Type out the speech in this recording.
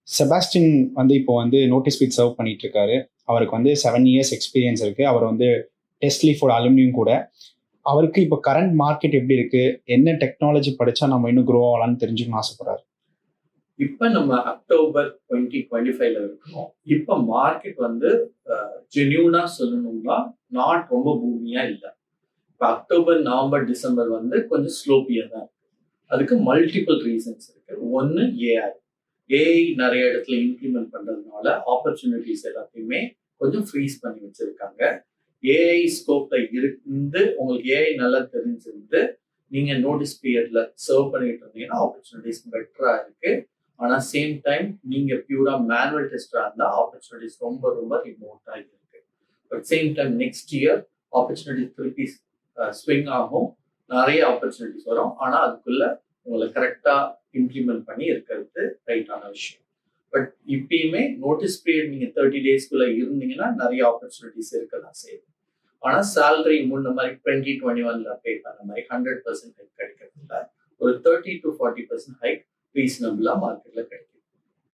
செபாஸ்டின் வந்து இப்போ வந்து நோட்டீஸ் பீட் சர்வ் பண்ணிட்டு இருக்காரு. அவருக்கு வந்து 7 இயர்ஸ் எக்ஸ்பீரியன்ஸ் இருக்கு. அவர் வந்து டெஸ்ட்லி ஃபார் அலுமினியம் கூட. அவருக்கு இப்போ கரண்ட் மார்க்கெட் எப்படி இருக்கு, என்ன டெக்னாலஜி படிச்சா நம்ம இன்னும் க்ரோ ஆகலாம்னு தெரிஞ்சுக்கணும்னு ஆசைப்படுறாரு. இப்ப நம்ம அக்டோபர் 2025ல இருக்கோம். இப்ப மார்க்கெட் வந்து ஜென்யூனா சொல்லணும்னா நாட் ரொம்ப பூமியா இல்லை. இப்ப அக்டோபர், நவம்பர், டிசம்பர் வந்து கொஞ்சம் ஸ்லோப்பியா தான் இருக்கு. அதுக்கு மல்டிபிள் ரீசன்ஸ் இருக்கு. ஒன்னு ஏஐ நிறைய இடத்துல இம்ப்ளிமெண்ட் பண்றதுனால ஆப்பர்ச்சுனிட்டிஸ் எல்லாத்தையுமே கொஞ்சம் ஃப்ரீஸ் பண்ணி வச்சிருக்காங்க. ஏஐ ஸ்கோப்ல இருந்து உங்களுக்கு ஏஐ நல்லா தெரிஞ்சிருந்து நீங்க நோட்டீஸ் பீரியட்ல சர்வ் பண்ணிட்டு இருந்தீங்கன்னா ஆப்பர்ச்சுனிட்டிஸ் பெட்டரா இருக்கு. ஆனா சேம் டைம் நீங்க பியூரா மேனுவல் டெஸ்டரா இருந்தா ஆப்பர்ச்சுனிட்டிஸ் ரொம்ப ரொம்ப ரிமோட்டா இருக்கு. But same time next year opportunities திருப்பி ஸ்விங் ஆகும், நிறைய ஆப்பர்ச்சுனிட்டிஸ் வரும். ஆனா அதுக்குள்ள உங்களை கரெக்டா இம்ப்ளிமெண்ட் பண்ணி இருக்கிறது ரைட்டான விஷயம். பட் இப்பயுமே நோட்டீஸ் பீரியட் நீங்க 30 டேஸ்க்குள்ள இருந்தீங்கன்னா நிறைய ஆப்பர்ச்சுனிட்டிஸ் இருக்கதான் செய்யுது. ஆனா சேலரி முன்ன மாதிரி 2021ல பே பண்ண மாதிரி 100% ஹைக் கிடைக்கிறதுல ஒரு 30 to 40% ஹைக் ரீசனபிளா மார்க்கெட்ல கிடைக்கும்.